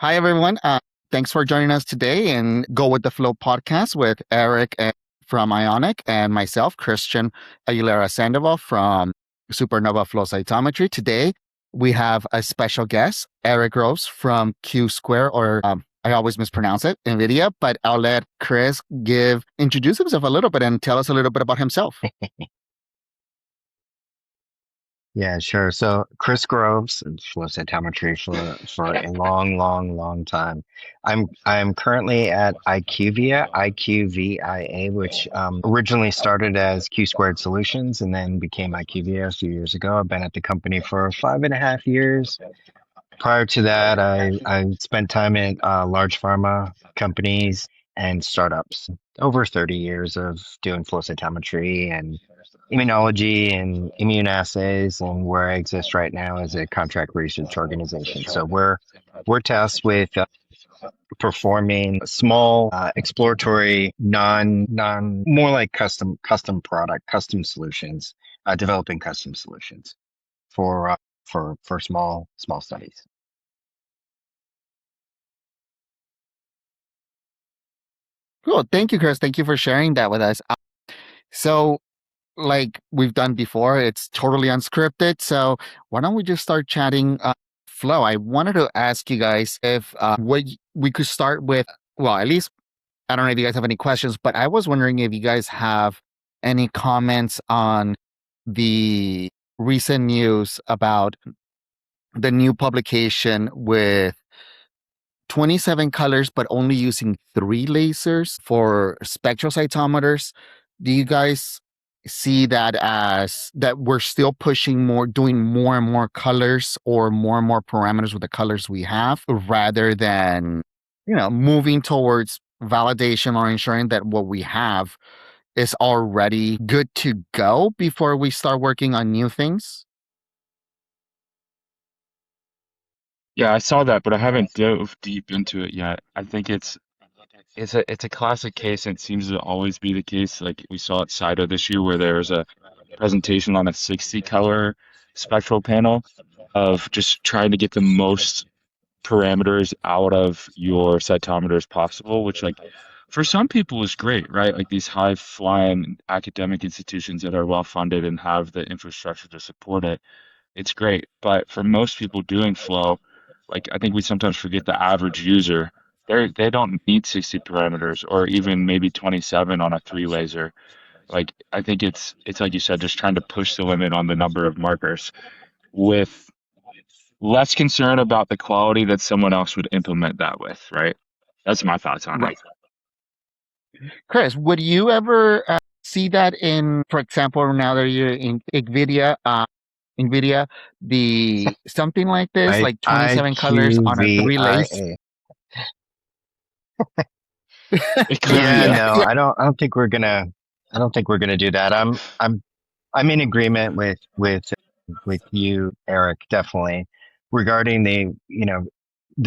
Hi, everyone. Thanks for joining us today and Go with the Flow podcast with Eric from Ionic and myself, Christian Aguilera Sandoval from Supernova Flow Cytometry. Today, we have a special guest, Eric Groves from Q Square, or I always mispronounce it, NVIDIA, but I'll let Chris introduce himself a little bit and tell us a little bit about himself. Yeah, sure. So Chris Groves and flow cytometry for a long time. I'm currently at IQVIA, which originally started as Q Squared Solutions and then became IQVIA a few years ago. I've been at the company for 5.5 years. Prior to that, I spent time in large pharma companies and startups. Over 30 years of doing flow cytometry and immunology and immune assays, and where I exist right now is a contract research organization. So we're tasked with performing small exploratory non more like custom product custom solutions, developing custom solutions for for small studies. Cool. Thank you, Chris. Thank you for sharing that with us. So, like we've done before, it's totally unscripted. So why don't we just start chatting flow? I wanted to ask you guys if we could start with, well, at least I don't know if you guys have any questions, but I was wondering if you guys have any comments on the recent news about the new publication with 27 colors, but only using 3 lasers for spectral cytometers. Do you guys see that as that we're still pushing more, doing more and more colors or more parameters with the colors we have rather than, moving towards validation or ensuring that what we have is already good to go before we start working on new things? Yeah, I saw that, but I haven't dove deep into it yet. I think it's a classic case, and it seems to always be the case. Like we saw at Cyto this year, where there was a presentation on a 60 color spectral panel of just trying to get the most parameters out of your cytometer as possible, which like for some people is great, right? Like these high flying academic institutions that are well funded and have the infrastructure to support it. It's great. But for most people doing flow, like I think we sometimes forget the average user. They don't need 60 parameters or even maybe 27 on a 3 laser. Like I think it's like you said, just trying to push the limit on the number of markers with less concern about the quality that someone else would implement that with, right? That's my thoughts on it. Right. Chris, would you ever see that in, for example, now that you're in NVIDIA, the something like this, like 27 colors on a 3 lace? IQVIA. Yeah, IQVIA. no, Yeah. I don't think we're gonna do that. I'm in agreement with you, Eric, definitely, regarding the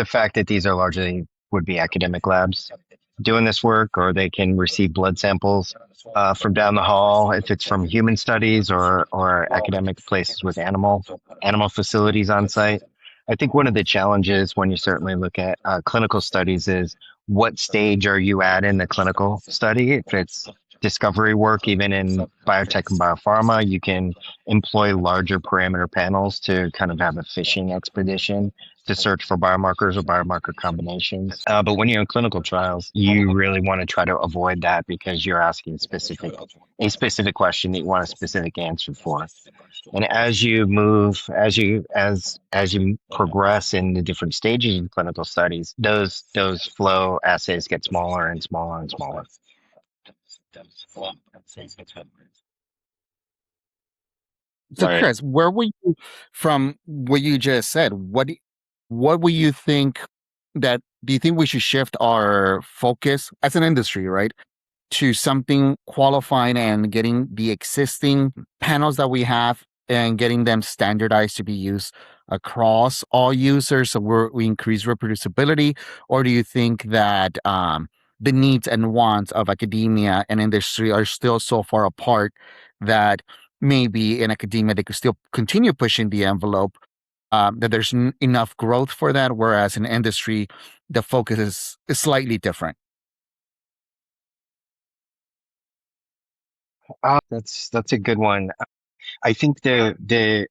fact that these are largely would be academic labs doing this work, or they can receive blood samples from down the hall if it's from human studies or academic places with animal facilities on site. I think one of the challenges when you certainly look at clinical studies is what stage are you at in the clinical study? If it's discovery work, even in biotech and biopharma, you can employ larger parameter panels to kind of have a fishing expedition to search for biomarkers or biomarker combinations. But when you're in clinical trials, you really want to try to avoid that because you're asking a specific question that you want a specific answer for. And as you move, as you progress in the different stages in clinical studies, those flow assays get smaller and smaller and smaller. So, Right. Chris, where were you from what you just said? What would you think that do you think we should shift our focus as an industry, right, to something qualifying and getting the existing panels that we have and getting them standardized to be used across all users so we increase reproducibility? Or do you think that the needs and wants of academia and industry are still so far apart that maybe in academia they could still continue pushing the envelope that there's enough growth for that, whereas in industry, the focus is slightly different. That's a good one. I think the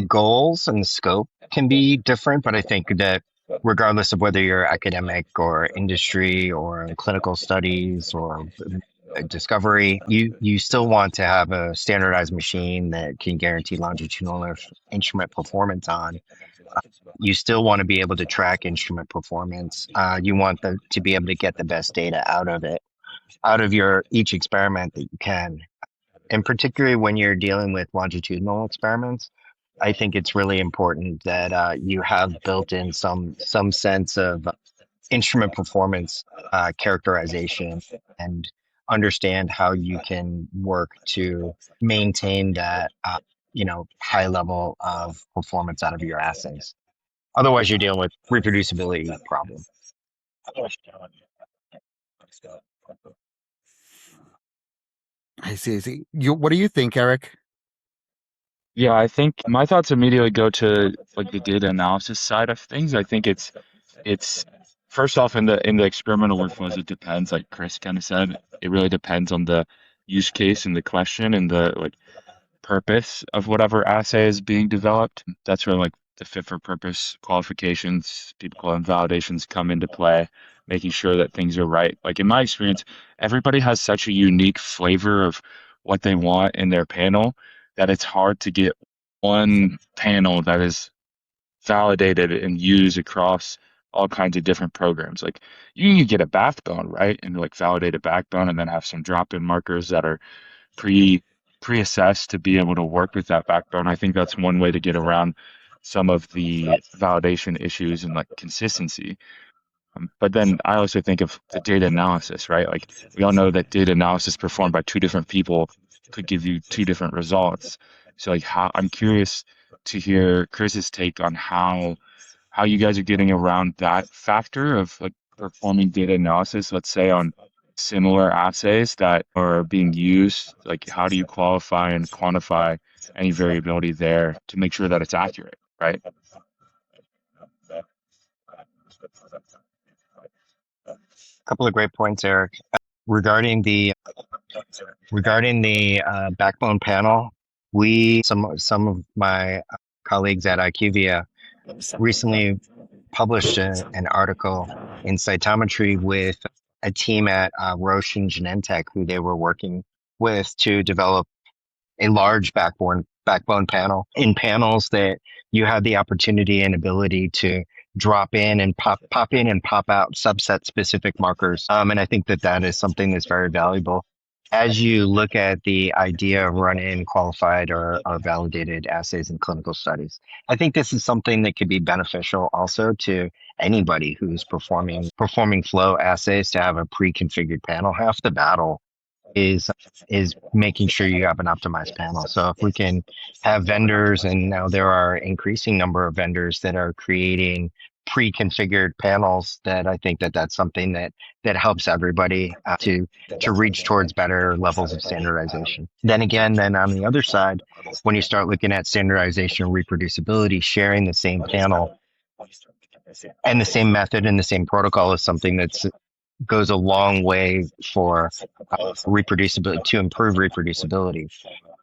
goals and the scope can be different, but I think that regardless of whether you're academic or industry or clinical studies or discovery, you still want to have a standardized machine that can guarantee longitudinal instrument performance on. You still want to be able to track instrument performance. You want to be able to get the best data out of it, out of your each experiment that you can. And particularly when you're dealing with longitudinal experiments, I think it's really important that you have built in some sense of instrument performance characterization and understand how you can work to maintain that high level of performance out of your assays. Otherwise, you're dealing with reproducibility problem. I see. I see. What do you think, Eric? Yeah, I think my thoughts immediately go to like the data analysis side of things. I think it's first off in the experimental workflows, it depends, like Chris kind of said, it really depends on the use case and the question and the like purpose of whatever assay is being developed. That's where like the fit for purpose qualifications, people call them validations, come into play, making sure that things are right. Like in my experience, everybody has such a unique flavor of what they want in their panel that it's hard to get one panel that is validated and used across all kinds of different programs. Like you can get a backbone, right? And like validate a backbone and then have some drop-in markers that are pre pre-assessed to be able to work with that backbone. I think that's one way to get around some of the validation issues and like consistency. But then I also think of the data analysis, right? Like we all know that data analysis performed by two different people could give you two different results. So like how I'm curious to hear Chris's take on how you guys are getting around that factor of like performing data analysis, let's say on similar assays that are being used. Like how do you qualify and quantify any variability there to make sure that it's accurate, right? A couple of great points, Eric. Regarding the backbone panel, we some of my colleagues at IQVIA recently published an article in Cytometry with a team at Roche and Genentech who they were working with to develop a large backbone panel. In panels that you have the opportunity and ability to drop in and pop in and pop out subset specific markers. And I think that that is something that's very valuable as you look at the idea of run-in qualified or validated assays in clinical studies. I think this is something that could be beneficial also to anybody who's performing flow assays to have a pre-configured panel. Half the battle is making sure you have an optimized panel. So if we can have vendors, and now there are increasing number of vendors that are creating pre-configured panels, that I think that that's something that helps everybody to reach towards better levels of standardization. Then again, then on the other side, when you start looking at standardization and reproducibility, sharing the same panel and the same method and the same protocol is something that's goes a long way for reproducibility, to improve reproducibility.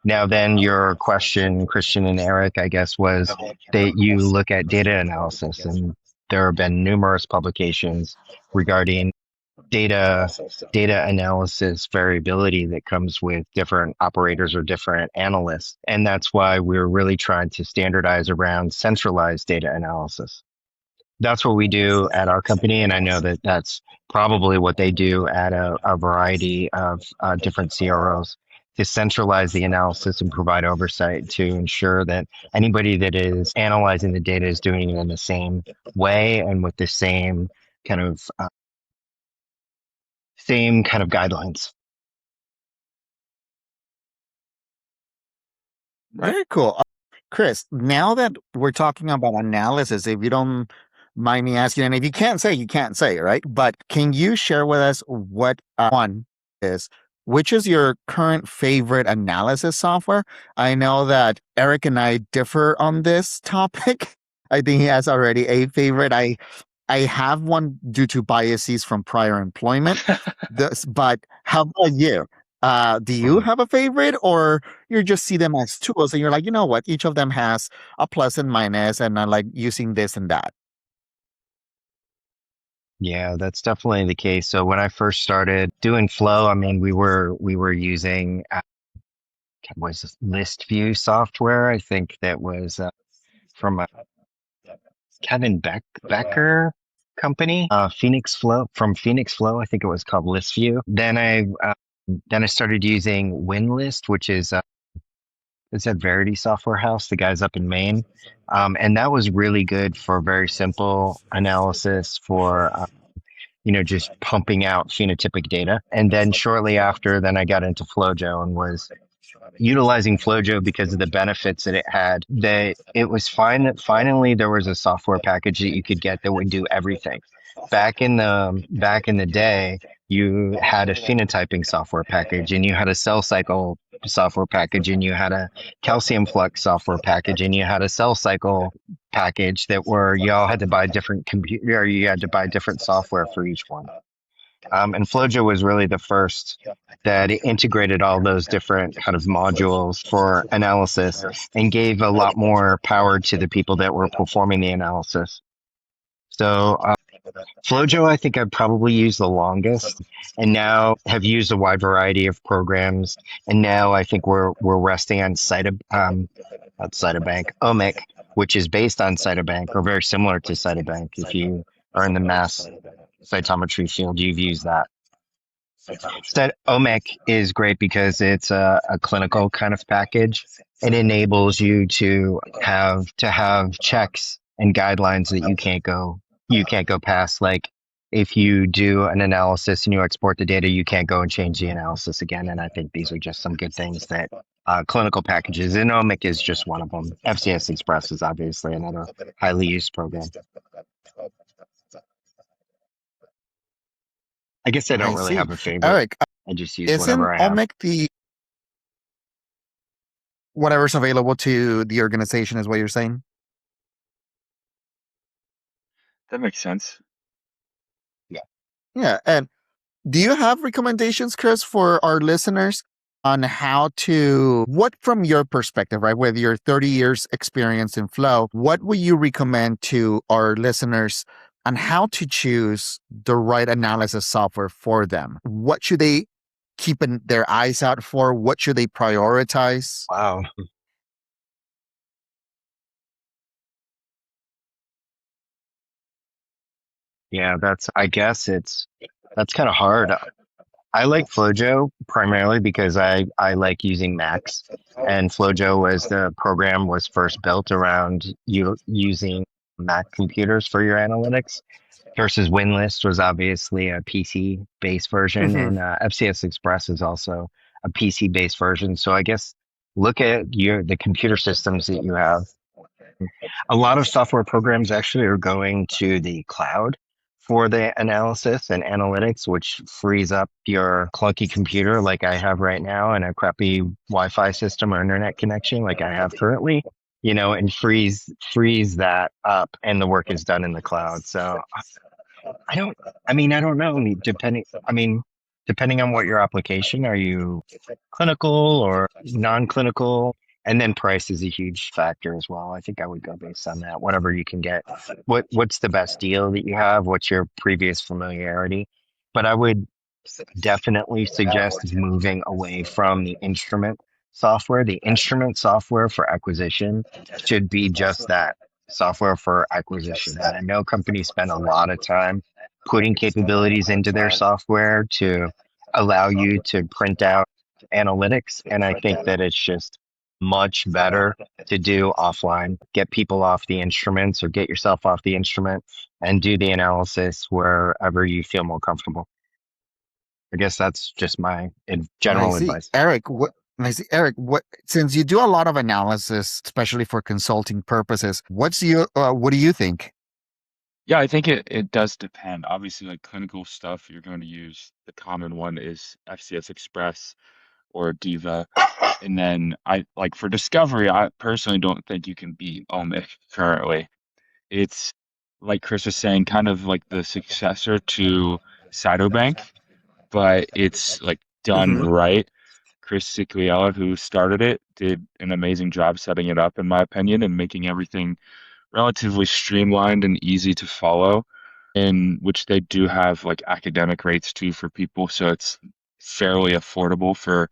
Now, then your question, Christian and Eric, I guess, was that you look at data analysis, and there have been numerous publications regarding data analysis variability that comes with different operators or different analysts. And that's why we're really trying to standardize around centralized data analysis. That's what we do at our company, and I know that that's probably what they do at a variety of different CROs, to centralize the analysis and provide oversight to ensure that anybody that is analyzing the data is doing it in the same way and with the kind of same kind of guidelines. Very cool. Chris, now that we're talking about analysis, if you don't mind me asking, and if you can't say, you can't say, right? But can you share with us what one is which is your current favorite analysis software? I know that Eric and I differ on this topic. I think he has already a favorite. I have one due to biases from prior employment. But how about you? Do you Mhm. have a favorite, or you just see them as tools and you're like, you know what, each of them has a plus and minus, and I like using this and that. Yeah, that's definitely the case. So when I first started doing flow, I mean, we were using was this list view software. I think that was from a Kevin Becker company, Phoenix Flow from Phoenix Flow. I think it was called ListView. Then I started using WinList, which is it's a Verity software house. The guy's up in Maine, and that was really good for very simple analysis for just pumping out phenotypic data. And then shortly after, then I got into FlowJo and was utilizing FlowJo because of the benefits that it had. That it was fine that finally there was a software package that you could get that would do everything. Back in the day, you had a phenotyping software package, and you had a cell cycle software package, and you had a calcium flux software package, and you had a cell cycle package that were you all had to buy different computer, or you had to buy different software for each one. And FlowJo was really the first that integrated all those different kind of modules for analysis and gave a lot more power to the people that were performing the analysis. So FlowJo, I think I've probably used the longest, and now have used a wide variety of programs. And now I think we're resting on not Cytobank, OMIC, which is based on Cytobank or very similar to Cytobank. If you are in the mass cytometry field, you've used that. Instead, OMIC is great because it's a clinical kind of package. It enables you to have checks and guidelines that you can't go past. Like if you do an analysis and you export the data, you can't go and change the analysis again. And I think these are just some good things that clinical packages, and OMIC is just one of them. FCS Express is obviously another highly used program. I guess I don't I really see. have a favorite. Eric, I just use isn't whatever I have. OMIC the whatever's available to the organization, is what you're saying? That makes sense. Yeah. And do you have recommendations, Chris, for our listeners on what from your perspective, right, with your 30 years experience in flow, what would you recommend to our listeners on how to choose the right analysis software for them? What should they keep their eyes out for? What should they prioritize? Wow. Yeah, that's kind of hard. I like FlowJo primarily because I like using Macs, and FlowJo was the program was first built around you using Mac computers for your analytics. Versus WinList was obviously a PC based version, Hmm. and FCS Express is also a PC based version. So I guess look at the computer systems that you have. A lot of software programs actually are going to the cloud for the analysis and analytics, which frees up your clunky computer like I have right now and a crappy Wi-Fi system or internet connection like I have currently, and frees that up, and the work is done in the cloud. So I don't, I don't know. Depending on what your application, are you clinical or non-clinical? And then price is a huge factor as well. I think I would go based on that. Whatever you can get. What's the best deal that you have? What's your previous familiarity? But I would definitely suggest moving away from the instrument software. The instrument software for acquisition should be just that, software for acquisition. And I know companies spend a lot of time putting capabilities into their software to allow you to print out analytics. And I think that it's just much better to do offline, get people off the instruments or get yourself off the instrument and do the analysis wherever you feel more comfortable. I guess that's just my I general see. advice. Eric, what since you do a lot of analysis, especially for consulting purposes, what do you think? Yeah, I think it does depend. Obviously, like clinical stuff, you're going to use the common one is FCS Express or Diva. And then I like for discovery, I personally don't think you can beat Omic currently. It's like Chris was saying, kind of like the successor to Cytobank, but it's like done Mhm. right. Chris Siquiella, who started it, did an amazing job setting it up, in my opinion, and making everything relatively streamlined and easy to follow, in which they do have like academic rates too for people, so it's fairly affordable for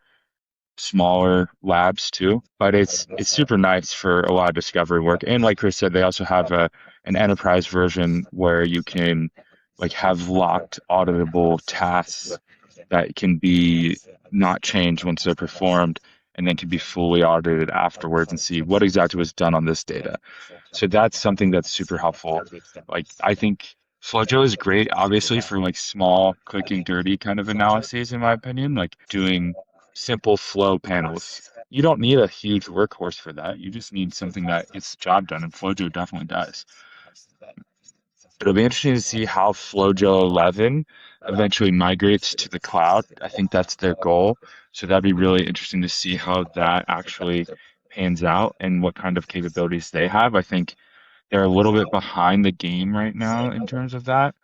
smaller labs too. But it's super nice for a lot of discovery work. And like Chris said, they also have an enterprise version where you can like have locked auditable tasks that can be not changed once they're performed and then can be fully audited afterwards and see what exactly was done on this data. So that's something that's super helpful. Like I think Flojo is great, obviously, for like small, quick and dirty kind of analyses, in my opinion, like doing simple flow panels. You don't need a huge workhorse for that. You just need something that gets the job done, and Flojo definitely does. It'll be interesting to see how Flojo 11 eventually migrates to the cloud. I think that's their goal. So that'd be really interesting to see how that actually pans out and what kind of capabilities they have. I think they're a little bit behind the game right now in terms of that.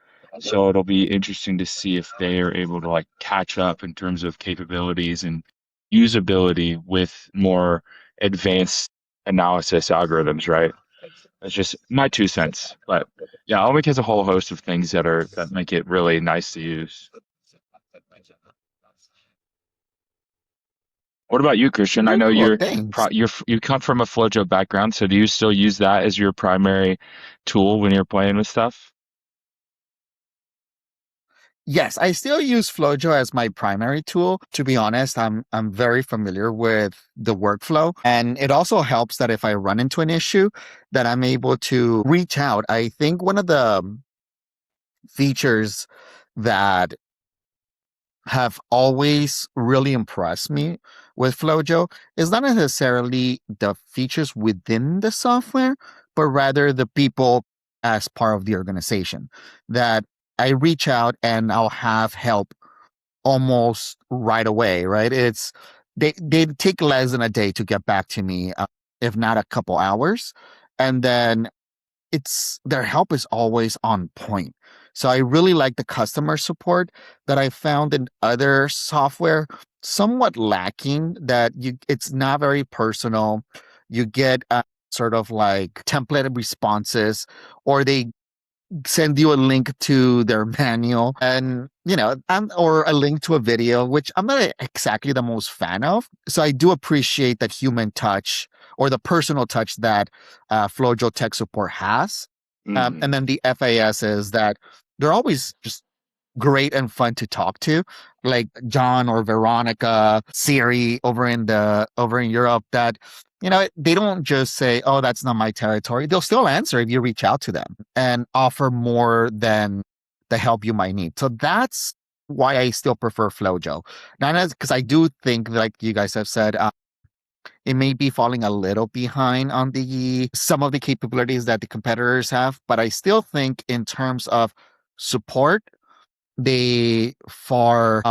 So it'll be interesting to see if they are able to like catch up in terms of capabilities and usability with more advanced analysis algorithms, right? That's just my 2 cents. But yeah, Omic has a whole host of things that make it really nice to use. What about you, Christian? I Very know cool. Thanks. you come from a Flojo background, so do you still use that as your primary tool when you're playing with stuff? Yes, I still use Flojo as my primary tool. To be honest, I'm very familiar with the workflow, and it also helps that if I run into an issue, that I'm able to reach out. I think one of the features that have always really impressed me with Flojo is not necessarily the features within the software, but rather the people as part of the organization. That I reach out and I'll have help almost right away, right? They take less than a day to get back to me, if not a couple hours, and then it's their help is always on point. So I really like the customer support that I found in other software somewhat lacking. That you it's not very personal. You get sort of like templated responses, or they send you a link to their manual and or a link to a video, which I'm not exactly the most fan of. So I do appreciate that human touch or the personal touch that Flojo tech support has. Hmm. And then the FAS is that they're always just great and fun to talk to, like John or Veronica, Siri over in Europe. That they don't just say, "Oh, that's not my territory." They'll still answer if you reach out to them and offer more than the help you might need. So that's why I still prefer Flojo. Not as because I do think, like you guys have said, it may be falling a little behind on the some of the capabilities that the competitors have, but I still think in terms of support they far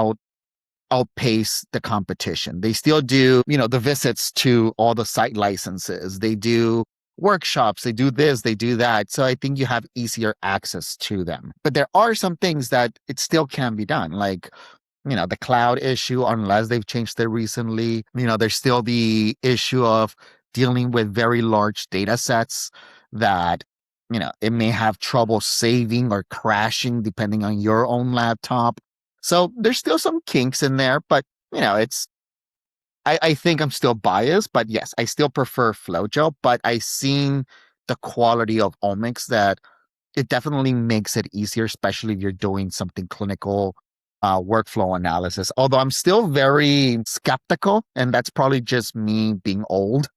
outpace the competition. They still do, the visits to all the site licenses. They do workshops. They do this, they do that. So I think you have easier access to them. But there are some things that it still can be done, like the cloud issue, unless they've changed it recently. There's still the issue of dealing with very large data sets that, it may have trouble saving or crashing depending on your own laptop. So there's still some kinks in there, but, I think I'm still biased, but yes, I still prefer Flojo, but I've seen the quality of omics that it definitely makes it easier, especially if you're doing something clinical workflow analysis. Although I'm still very skeptical, and that's probably just me being old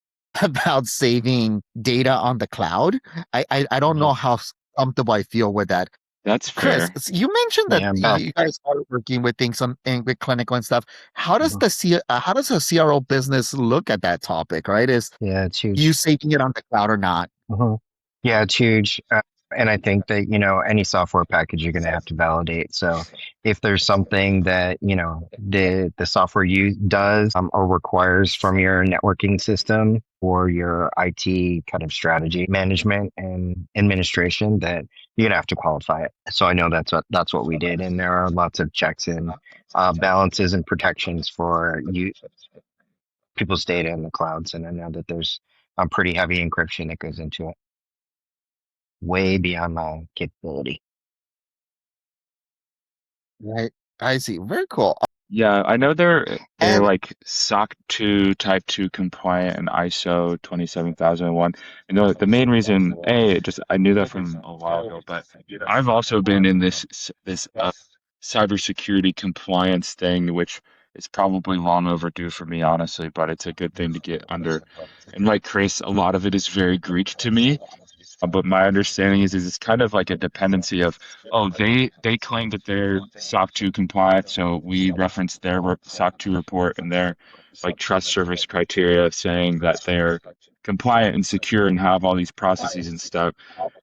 about saving data on the cloud. I don't know Mhm. how comfortable I feel with that. That's Chris, fair. you mentioned that Yeah, but you guys are working with things with clinical and stuff. How does mhm. how does a CRO business look at that topic? Right? Is Yeah, it's you huge. saving it on the cloud or not? Mhm. Yeah, it's huge. and I think that, any software package you're going to have to validate. So if there's something that, the software you does or requires from your networking system or your IT kind of strategy management and administration, that you're going to have to qualify it. So I know that's what we did. And there are lots of checks and balances and protections for people's data in the clouds. And I know that there's pretty heavy encryption that goes into it, way beyond my capability. Right. I see. Very cool. Yeah, I know they're And like SOC 2 Type 2 compliant and ISO 27001. And the main reason, just I knew that from a while ago, but I've also been in this cybersecurity compliance thing, which is probably long overdue for me, honestly, but it's a good thing to get under. And like Chris, a lot of it is very Greek to me. But my understanding is it's kind of like a dependency of, oh, they claim that they're SOC 2 compliant, so we reference their SOC 2 report and their like trust service criteria saying that they're compliant and secure and have all these processes and stuff.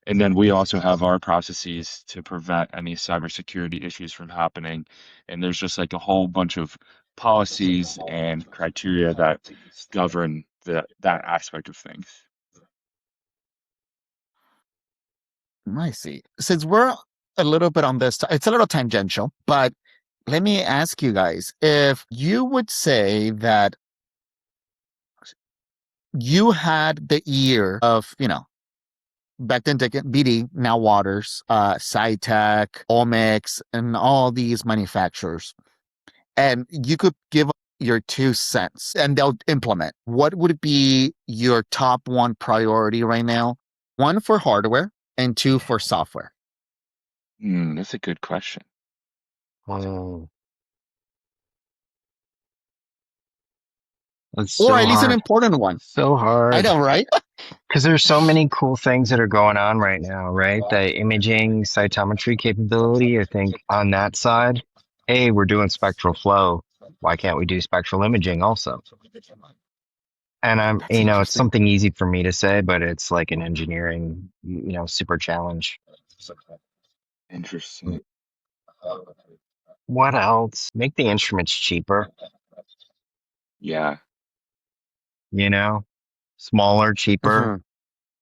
And then we also have our processes to prevent any cybersecurity issues from happening. And there's just like a whole bunch of policies and criteria that govern that aspect of things. I see. Since we're a little bit on this, it's a little tangential, but let me ask you guys if you would say that you had the ear of, back then BD, now Waters, Cytec, Omics, and all these manufacturers, and you could give your 2 cents and they'll implement. What would be your top one priority right now? One for hardware and two for software. That's a good question. Oh, that's Or so at least an hard. important one. So I hard. know, right? Because there's so many cool things that are going on right now, right? The imaging cytometry capability, I think on that side, hey, we're doing spectral flow. Why can't we do spectral imaging also? And That's it's interesting. something easy for me to say, but it's like an engineering, super challenge. Interesting. What else? Make the instruments cheaper, Yeah. you know, smaller, cheaper.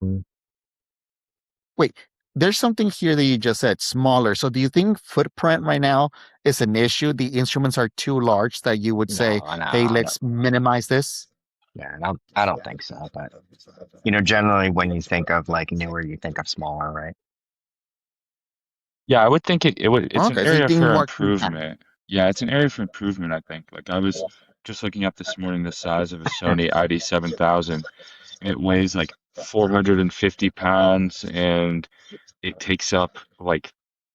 Mhm. Mm. Wait, there's something here that you just said, smaller. So do you think footprint right now is an issue? The instruments are too large that you would say, No, no, hey, I don't. let's minimize this? Yeah, I don't think so. But generally when you think of like newer, you think of smaller, right? Yeah, I would think it's an Okay, so you area think for more compact. improvement. Yeah, it's an area for improvement, I think. Like I was just looking up this morning the size of a Sony ID7000. It weighs like 450 pounds and it takes up like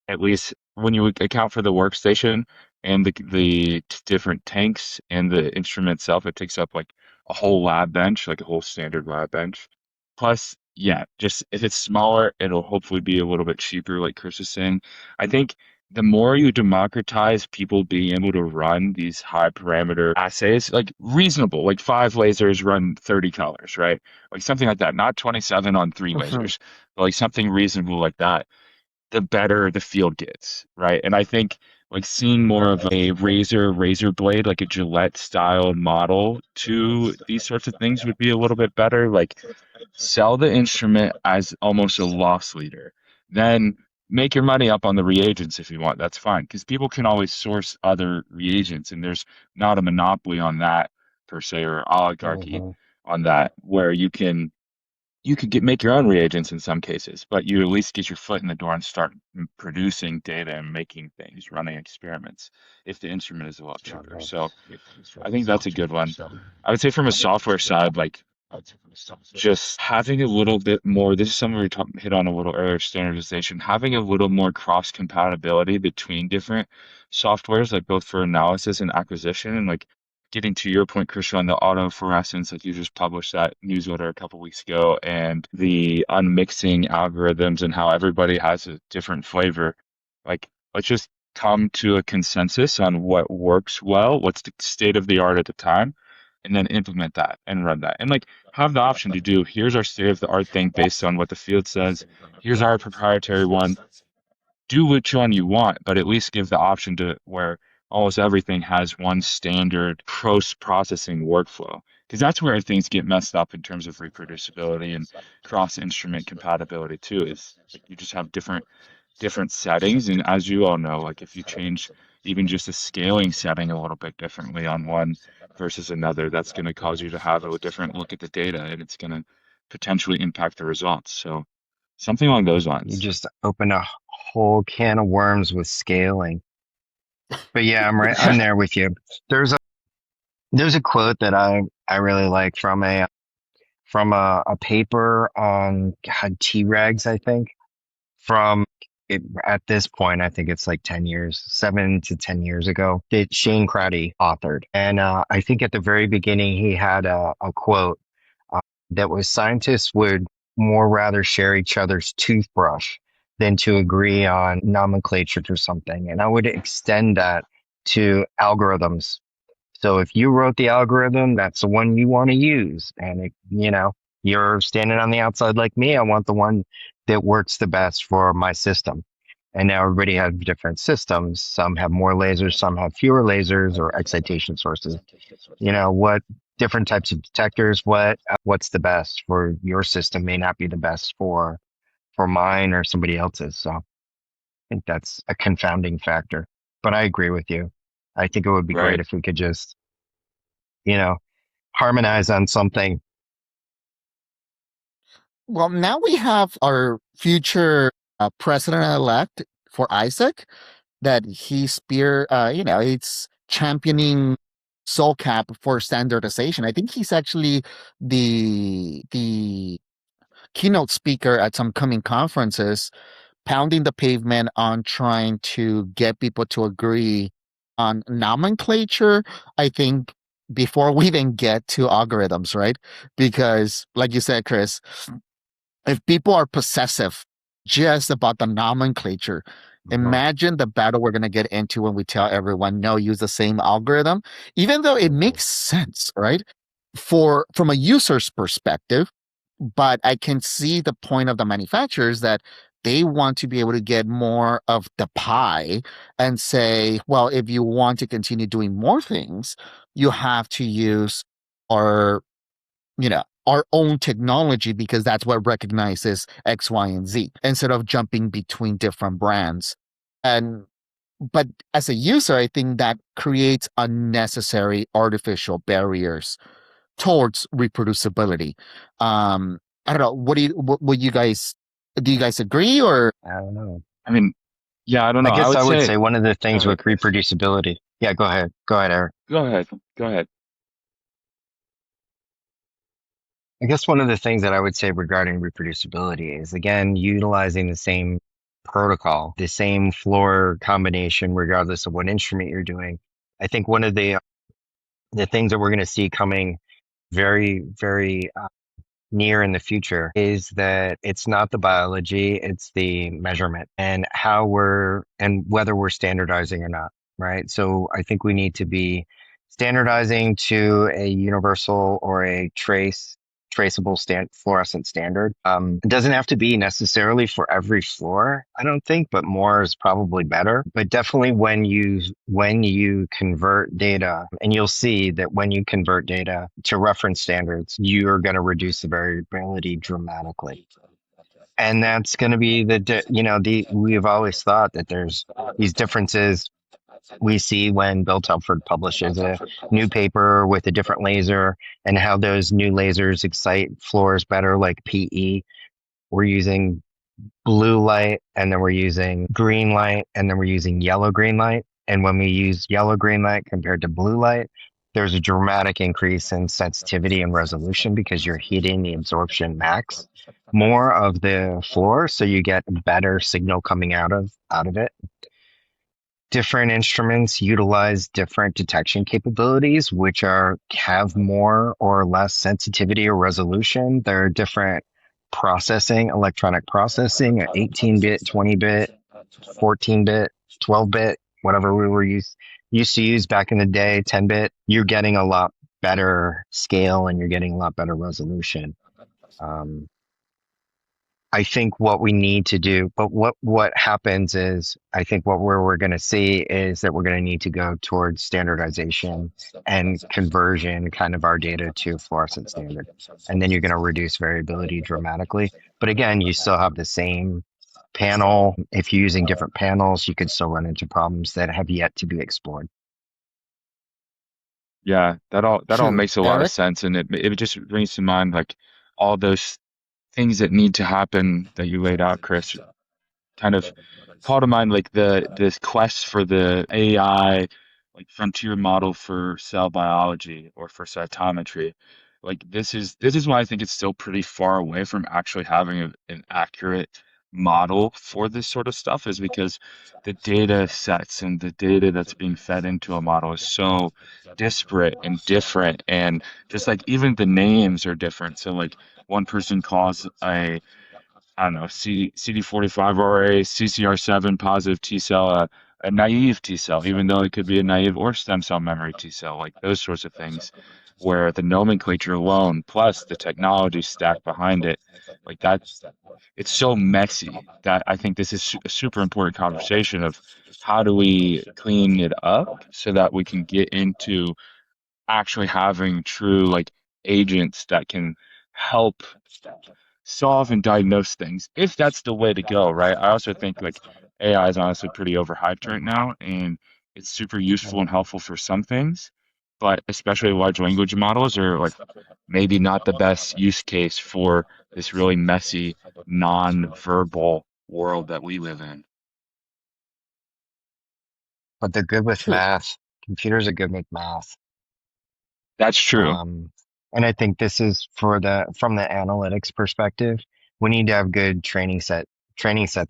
at least when you account for the workstation and the different tanks and the instrument itself, it takes up like a whole lab bench, like a whole standard lab bench. Plus, yeah, just if it's smaller, it'll hopefully be a little bit cheaper, like Chris is saying. I think the more you democratize people being able to run these high parameter assays, like reasonable, like 5 lasers run 30 colors, right? Like something like that, not 27 on 3 lasers, but like something reasonable like that, the better the field gets, right? And I think like seeing more of a razor blade, like a Gillette style model to these sorts of things would be a little bit better. Like sell the instrument as almost a loss leader. Then make your money up on the reagents if you want. That's fine because people can always source other reagents, and there's not a monopoly on that per se or oligarchy Hmm. on that where you could make your own reagents in some cases, but you at least get your foot in the door and start producing data and making things, running experiments if the instrument is a lot cheaper. So I think that's a good one. I would say from a software side, like just having a little bit more, this is something hit on a little earlier, standardization, having a little more cross compatibility between different softwares, like both for analysis and acquisition. And like getting to your point, Christian, on the autofluorescence, like you just published that newsletter a couple weeks ago, and the unmixing algorithms and how everybody has a different flavor. Like, let's just come to a consensus on what works well, what's the state of the art at the time, and then implement that and run that. And like have the option to do, here's our state of the art thing based on what the field says. Here's our proprietary one. Do which one you want, but at least give the option to where almost everything has one standard post-processing workflow. Because that's where things get messed up in terms of reproducibility and cross-instrument compatibility too, is like you just have different settings. And as you all know, like if you change even just a scaling setting a little bit differently on one versus another, that's going to cause you to have a different look at the data and it's going to potentially impact the results. So something along those You lines. just open a whole can of worms with scaling. But yeah, I'm right. I'm there with you. There's a there's a quote that I really like from a paper on God, T-regs, I think. From it at this point, I think it's like 10 years, 7 to 10 years ago, that Shane Crowdy authored. And I think at the very beginning, he had a quote uh, that was scientists would more rather share each other's toothbrush than to agree on nomenclature for something. And I would extend that to algorithms. So if you wrote the algorithm, that's the one you want to use. And if, you're standing on the outside like me, I want the one that works the best for my system. And now everybody has different systems. Some have more lasers, some have fewer lasers or excitation sources. What different types of detectors, what's the best for your system may not be the best for mine or somebody else's. So I think that's a confounding factor. But I agree with you. I think it would be great Right. if we could just, you know, harmonize on something. Well, now we have our future president-elect for Isaac that it's championing SoCap for standardization. I think he's actually the keynote speaker at some coming conferences, pounding the pavement on trying to get people to agree on nomenclature. I think before we even get to algorithms, right? Because, like you said, Chris, if people are possessive just about the nomenclature, Mhm. imagine the battle we're going to get into when we tell everyone no, use the same algorithm, even though it Mhm. makes sense, right? From a user's perspective, but I can see the point of the manufacturers that they want to be able to get more of the pie and say, well, if you want to continue doing more things, you have to use our our own technology because that's what recognizes X, Y, and Z instead of jumping between different brands. And but as a user, I think that creates unnecessary artificial barriers towards reproducibility. I don't know. What do you guys agree or I don't know. I mean, yeah, I don't I know. I guess would I would say, say one of the go things ahead, with Chris. reproducibility. Yeah, go ahead. Go ahead, Eric. Go ahead. Go ahead. I guess one of the things that I would say regarding reproducibility is again utilizing the same protocol, the same floor combination, regardless of what instrument you're doing. I think one of the things that we're going to see coming very, very near in the future is that it's not the biology, it's the measurement and and whether we're standardizing or not, right? So I think we need to be standardizing to a universal or a traceable fluorescent standard. It doesn't have to be necessarily for every floor, I don't think, but more is probably better. But definitely when you convert data, and you'll see that when you convert data to reference standards, you're going to reduce the variability dramatically. And that's going to be we've always thought that there's these differences we see when Bill Telford publishes a new paper with a different laser and how those new lasers excite floors better, like PE. We're using blue light and then we're using green light and then we're using yellow green light. And when we use yellow green light compared to blue light, there's a dramatic increase in sensitivity and resolution because you're hitting the absorption max more of the floor, so you get better signal coming out of it. Different instruments utilize different detection capabilities, which have more or less sensitivity or resolution. There are different electronic processing, 18-bit, 20-bit, 14-bit, 12-bit, whatever we were used to use back in the day, 10-bit. You're getting a lot better scale and you're getting a lot better resolution. Um, I think what we need to do, but what happens is, I think what we're going to see is that we're going to need to go towards standardization and conversion kind of our data to fluorescent standard, and then you're going to reduce variability dramatically. But again, you still have the same panel. If you're using different panels, you could still run into problems that have yet to be explored. Yeah, that all Sure. makes a lot of Eric? sense, and it just brings to mind like all those things that need to happen that you laid out, Chris. Kind of call to mind like the this quest for the AI like frontier model for cell biology or for cytometry. Like this is why I think it's still pretty far away from actually having an accurate model for this sort of stuff, is because the data sets and the data that's being fed into a model is so disparate and different, and just like even the names are different. So like one person calls a I don't know, CD45 or a CCR7 positive T cell, a naive T cell, even though it could be a naive or stem cell memory T cell, like those sorts of things, where the nomenclature alone, plus the technology stack behind it, like that, it's so messy that I think this is a super important conversation of how do we clean it up so that we can get into actually having true like agents that can help solve and diagnose things if that's the way to go, right? I also think like AI is honestly pretty overhyped right now, and it's super useful and helpful for some things, but especially large language models are like maybe not the best use case for this really messy non-verbal world that we live in. But they're good with True. math. Computers are good with math. That's true. Um, and I think this is for from the analytics perspective, we need to have good training sets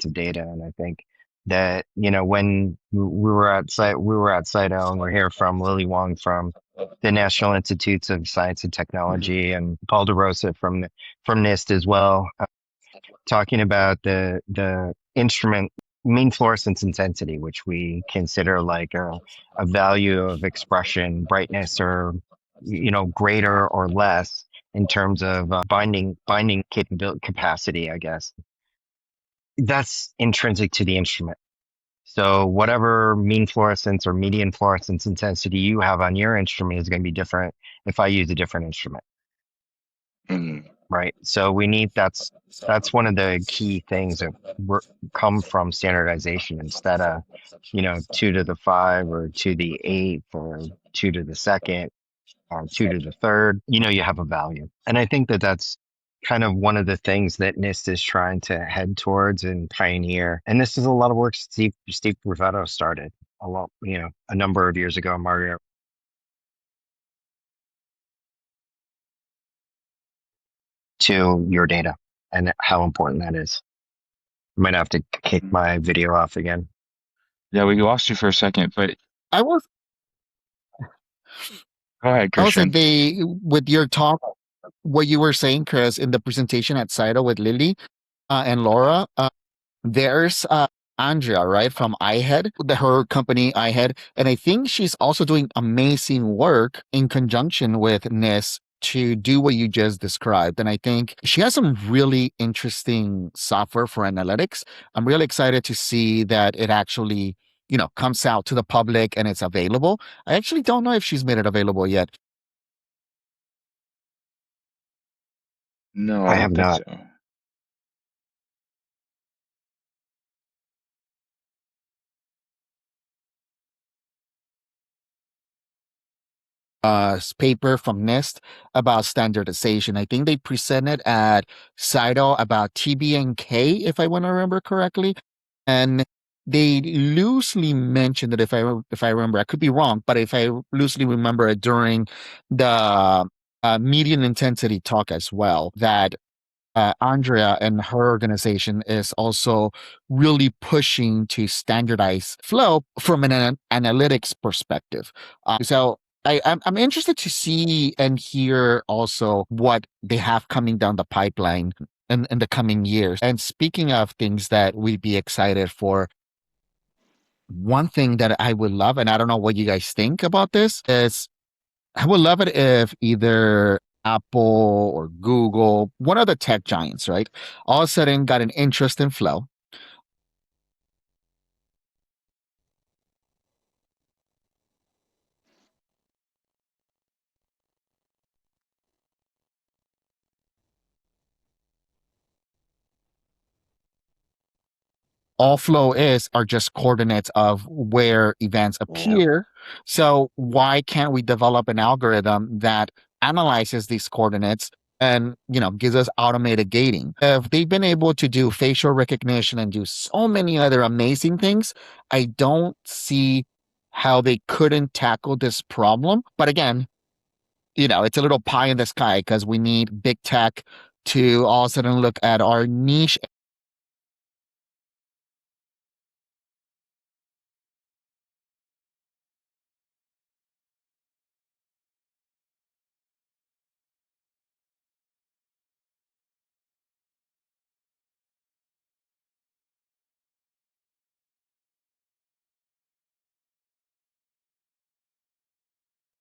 of data. And I think that, when we were at we were at Cyto, and we're here from Lily Wong from the National Institutes of Science and Technology, and Paul DeRosa from NIST as well, talking about the instrument mean fluorescence intensity, which we consider like a value of expression, brightness, or greater or less in terms of binding capability capacity, I guess. That's intrinsic to the instrument. So whatever mean fluorescence or median fluorescence intensity you have on your instrument is going to be different if I use a different instrument. Mhm. Right. So we need that's one of the key things that come from standardization instead of, 2 to the 5 or 2 to the 8 or 2 to the 2nd or 2 to the 3rd. You have a value. And I think that that's kind of one of the things that NIST is trying to head towards and pioneer. And this is a lot of work Steve Rivetto started a number of years ago, Mario, to your data and how important that is. Might have to kick my video off again. Yeah, we lost you for a second, but I was go ahead, I was like Christian. with your talk, what you were saying, Chris, in the presentation at Cyto with Lily and Laura. There's Andrea, right, from iHead, her company iHead, and I think she's also doing amazing work in conjunction with NIST to do what you just described. And I think she has some really interesting software for analytics. I'm really excited to see that it actually, comes out to the public and it's available. I actually don't know if she's made it available yet. No, I I have don't think not. so. Paper from NIST about standardization. I think they presented at CITO about TBNK, if I want to remember correctly, and they loosely mentioned that if I remember, I could be wrong, but if I loosely remember it during the median intensity talk as well, that Andrea and her organization is also really pushing to standardize flow from an analytics perspective. So I'm interested to see and hear also what they have coming down the pipeline in the coming years. And speaking of things that we'd be excited for, one thing that I would love, and I don't know what you guys think about this, is I would love it if either Apple or Google, one of the tech giants, right, all of a sudden got an interest in flow. All flow is are just coordinates of where events Yep. appear. So why can't we develop an algorithm that analyzes these coordinates and gives us automated gating? If they've been able to do facial recognition and do so many other amazing things, I don't see how they couldn't tackle this problem. But again, it's a little pie in the sky because we need big tech to all of a sudden look at our niche.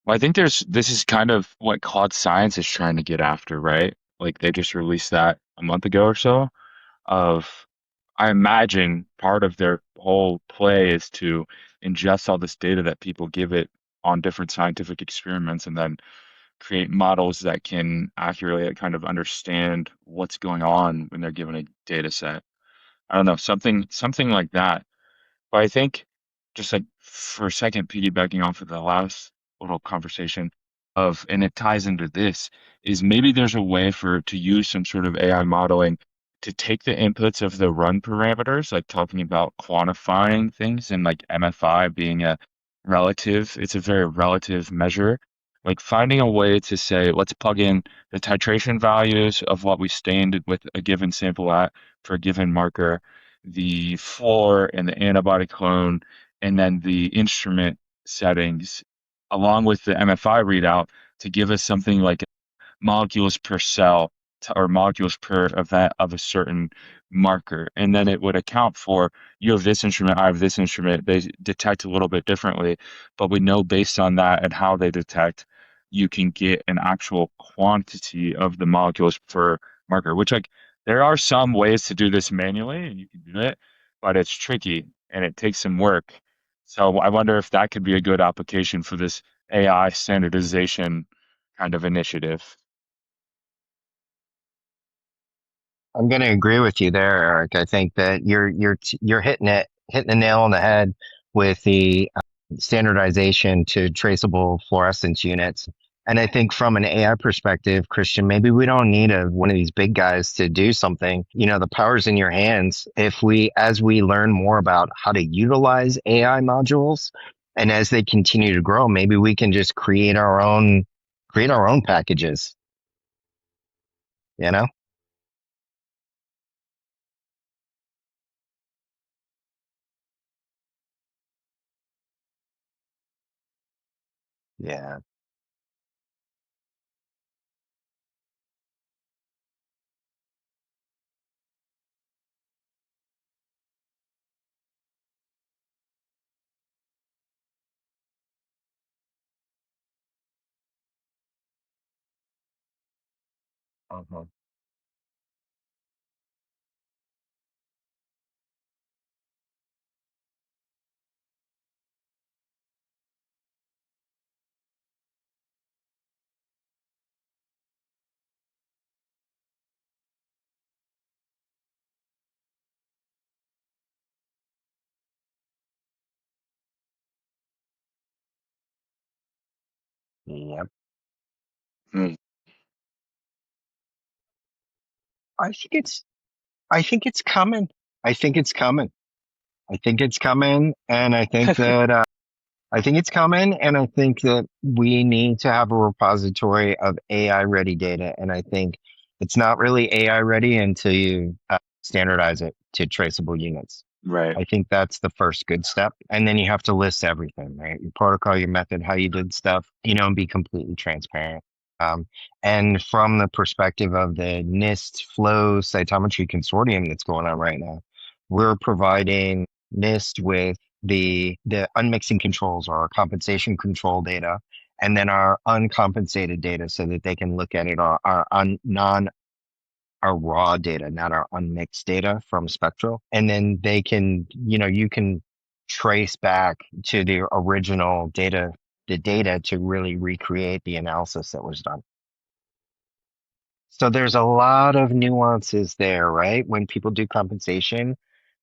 Well, I think this is kind of what Cloud Science is trying to get after, right? Like they just released that a month ago or so of I imagine part of their whole play is to ingest all this data that people give it on different scientific experiments and then create models that can accurately kind of understand what's going on when they're given a data set. I don't know, something like that. But I think just like for a second, piggybacking off of the last little conversation and it ties into this, is maybe there's a way for to use some sort of AI modeling to take the inputs of the run parameters, like talking about quantifying things and like MFI being a relative, it's a very relative measure. Like finding a way to say, let's plug in the titration values of what we stained with a given sample at for a given marker, the floor and the antibody clone, and then the instrument settings, along with the MFI readout to give us something like molecules per cell or molecules per event of a certain marker. And then it would account for you have this instrument, I have this instrument. They detect a little bit differently, but we know based on that and how they detect, you can get an actual quantity of the molecules per marker, which like there are some ways to do this manually and you can do it, but it's tricky and it takes some work. So I wonder if that could be a good application for this AI standardization kind of initiative. I'm going to agree with you there, Eric. I think that you're hitting the nail on the head with the standardization to traceable fluorescence units. And I think from an AI perspective, Christian, maybe we don't need one of these big guys to do something. The power's in your hands. As we learn more about how to utilize AI modules, and as they continue to grow, maybe we can just create our own packages. You know? Yeah. Uh-huh. Yep. Hmm. I think it's I think it's coming. I think it's coming. I think it's coming, and I think it's coming, and I think that we need to have a repository of AI ready data. And I think it's not really AI ready until you standardize it to traceable units. Right. I think that's the first good step. And then you have to list everything, right? Your protocol, your method, how you did stuff, and be completely transparent. Um, and from the perspective of the NIST Flow Cytometry Consortium that's going on right now, we're providing NIST with the unmixing controls or our compensation control data. and then our uncompensated data so that they can look at it, our raw data, not our unmixed data from spectral. And then they can, you can trace back to the original data, the data to really recreate the analysis that was done. So there's a lot of nuances there, right? When people do compensation,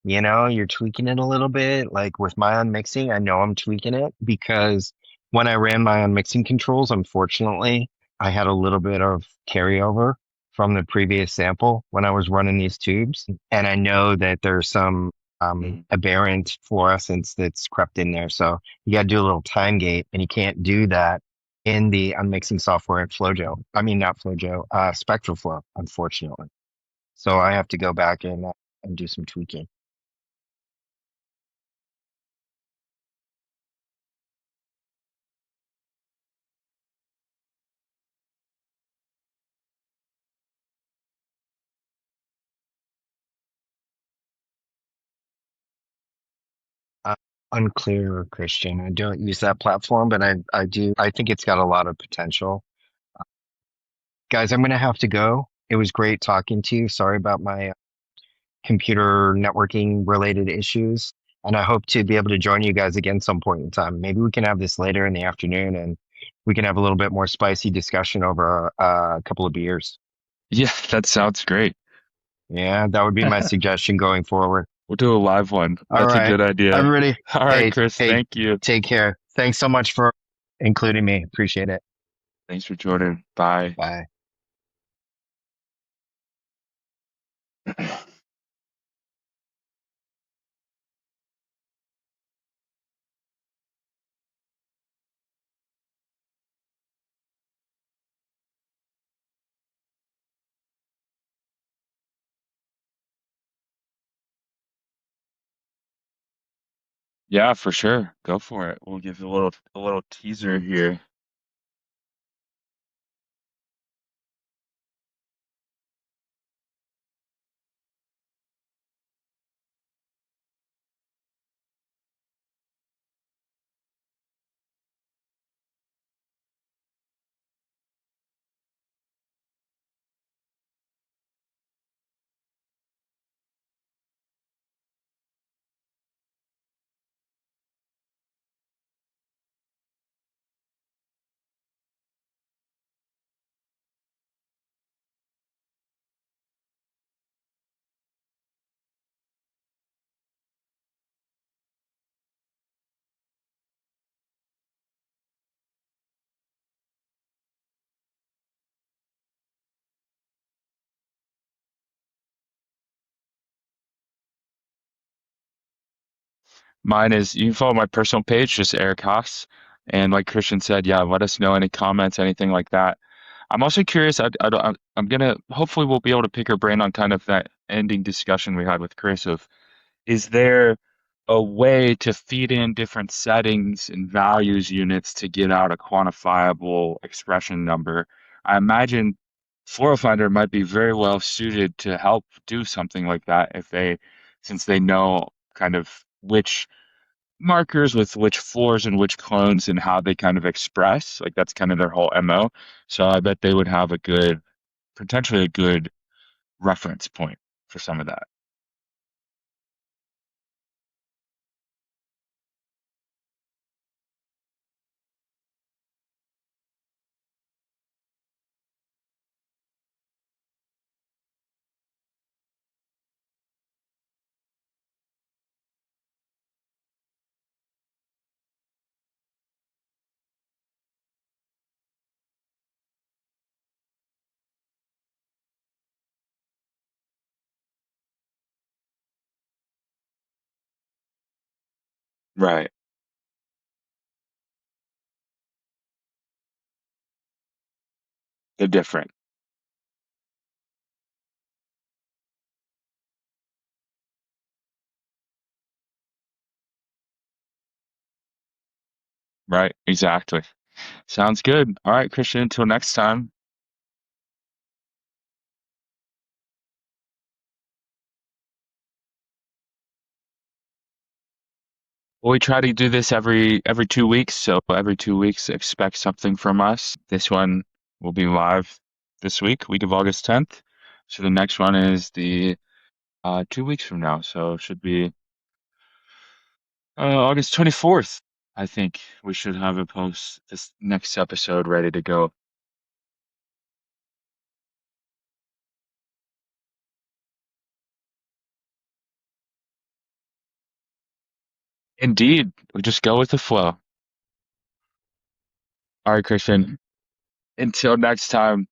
you're tweaking it a little bit. Like with my unmixing, I know I'm tweaking it because when I ran my unmixing controls, unfortunately, I had a little bit of carryover from the previous sample when I was running these tubes. And I know that there's some aberrant fluorescence that's crept in there. So you got to do a little time gate, and you can't do that in the unmixing software at FlowJo. I mean, not FlowJo, SpectralFlow, unfortunately. So I have to go back and do some tweaking. Uh, Unclear, Christian. I don't use that platform, but I do. I think it's got a lot of potential. Guys, I'm going to have to go. It was great talking to you. Sorry about my computer networking related issues. And I hope to be able to join you guys again some point in time. Maybe we can have this later in the afternoon and we can have a little bit more spicy discussion over a couple of beers. Yeah, that sounds great. Yeah, that would be my suggestion going forward. We'll do a live one. All That's a right, good idea. everybody. All right, Hey, Chris, hey, thank you. take care. Thanks so much for including me. Appreciate it. Thanks for joining. Bye. Bye. Yeah, for sure. Go for it. We'll give a little teaser here. Mine is you can follow my personal page, just Eric Haas. And like Christian said, yeah, let us know any comments, anything like that. I'm also curious. I'm gonna hopefully we'll be able to pick your brain on kind of that ending discussion we had with Chris of is there a way to feed in different settings and values units to get out a quantifiable expression number? I imagine Fluorofinder might be very well suited to help do something like that if since they know kind of which markers with which floors and which clones and how they kind of express. Like that's kind of their whole MO. So I bet they would have potentially a good reference point for some of that. Right. They're different. Right. Exactly. Sounds good. All right, Christian, until next time. We try to do this every 2 weeks, so every 2 weeks expect something from us. This one will be live this week of August 10th. So the next one is the 2 weeks from now, so it should be August 24th. I think we should have a post this next episode ready to go. Indeed, we just go with the flow. All right, Christian. Until next time.